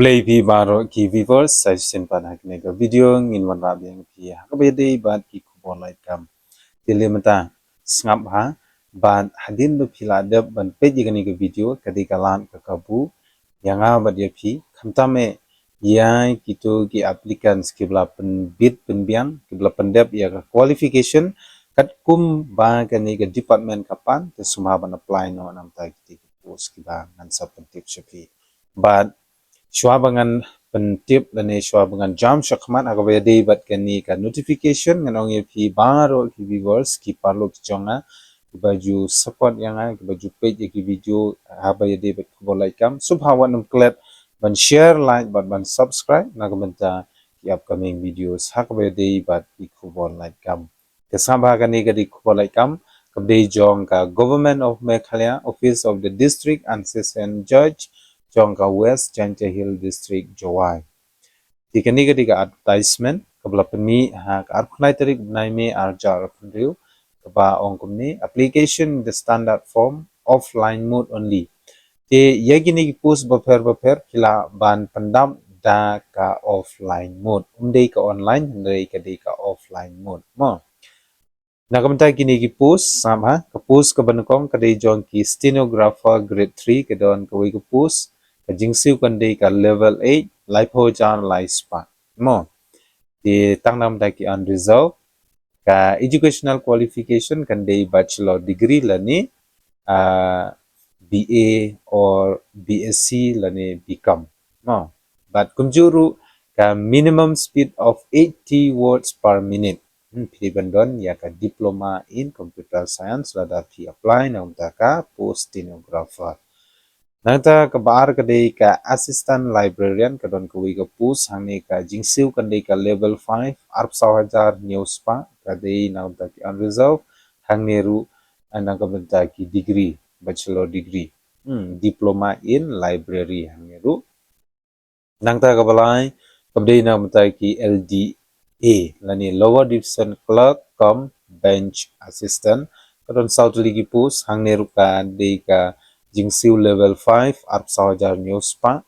play pi baro ki viewers session pan hakne ka video ngin wan ra biang pi ha ka bede bat ki kubon lai kam dilemata snap ha ban hadin do phila deb ban page gani ka video kadi kalan ka kabu yanga bat ye pi khamta me yai kito ki applicants ki bla pen bit pen biang ki bla pen deb ya ka qualification kat kum ba kani ka department kapan te suma ban apply no nam ta ki post ki ba ngan sa pen tip chepi but Swabangan pentip lani swabangan jam syakmat agak day bat kani ka notification nganong pi baro ki viewers ki parlo ki jonga ki baju support yang ki baju page ki video haba day bat ko like kam subhawan klet ban share like ban subscribe nagamenta ki upcoming videos hakaba day bat ki ko like kam kasaba kani ka di ko like kam kabday jong ka government of Meghalaya office of the district and session judge Jongka West, Thankyou Hill District, Jowai. Tikani ketika advertisement kabla peni ha arkunai tarik benai me arjar pendriu kaba ongkumni application the standard form offline mode only. Te yagini post baper kila ban pendam da ka offline mode. Ka online ndai ka offline mode. Mo. Nakamta kini ki post sama ka post ka banukong kadai jong ki stenographer grade 3 kedon ka wi ka post jingsiu kandai ka level 8 life ho jan life spa mo di tangnam da ki unresolved ka educational qualification kandai bachelor degree lani BA or BSc lani BCom mo but kumjuru ka minimum speed of 80 words per minute Pilibandon ya ka diploma in computer science lada pi apply na ka post stenographer Nangta kabar kadai ka assistant librarian kadon kawi ka pus hangni ka jingsiu kadai ka level 5 arp sawajar news pa kadai nangta ki unresolved hangni ru anang ka benta ki degree bachelor degree diploma in library hangni ru nangta ka balai kadai nangta ki LDA lani lower division clerk com bench assistant kadon south ligi pus hangni ru ka dei ka Jingsiu level 5 arp sawajar news pa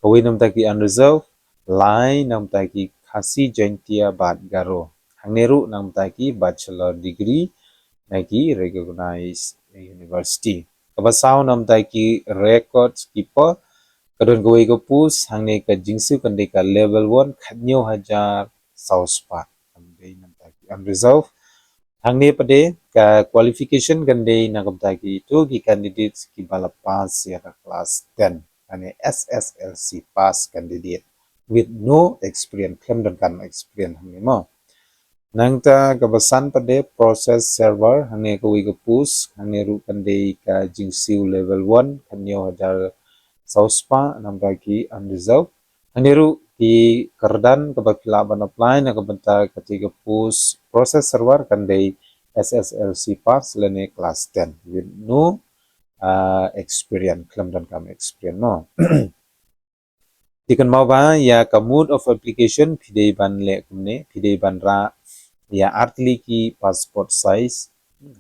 kawi nam taki unresolved lai nam taki khasi jaintia bat garo hangneru nam taki bachelor degree naki recognized university kabasau nam taki records keeper kadon kawi ko pus hangne ka jingsiu kande ka level 1 khanyo hajar sauspa amdei nam taki unresolved Hangni pade ka qualification gande nagabda ki to ki candidates ki bala pass ya class 10 ane SSLC pass candidate with no experience claim dan kan experience hangni mo nangta kabasan pade process server hangni ko wi ko push hangni ru kande ka jingsiu level 1 kanyo hadar sauspa namba ki unresolved hangni ru di kerdan kebakila ban apply na kebenta ketika push proses server kandai SSLC pass lene class 10 with no experience claim dan kami experience no dikan mau ba ya ka mode of application pidei ban le kumne pidei ban ra ya artli ki passport size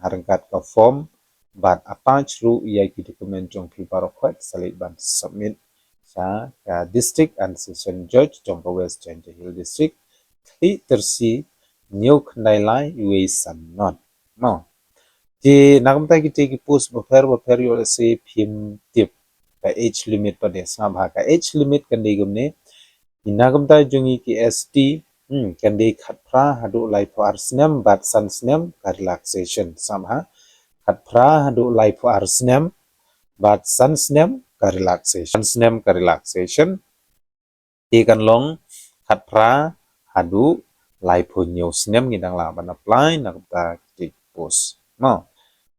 harangkat ka form but attach ru ya ki dokumen jong pi barokwat salit ban submit sa ka district and session judge jong ka West Thankyou Hill District kli tersi new khandai lai we san not no di nakamta ki take post baper yo se phim tip ka age limit pa de sa bha ka age limit kan de gumne nakamta jungi ki ST kan de khatpra hadu lai for snam but san snam ka relaxation samha khatpra hadu lai for snam but san snam ka relaxation ti kan long khatpra hadu lai for new snam ngidang la ban apply nakamta ki post no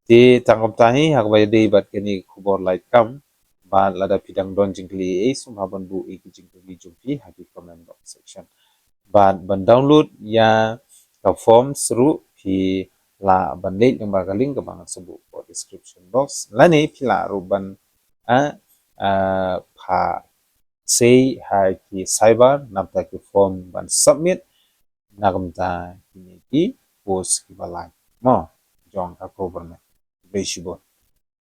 di tangkap tahi hak bay day bat kini kubor light kam ba lada pidang don jingkli sumaban bu iki jingkli jumpi haki comment box section but ban download ya ka form seru pi la ban link yang bakaling ke bangan sebut for description box lani pila ruban pa say haki cyber namta ki form ban submit nagamta kini ki post ki balai mo jong ka cover Beijo.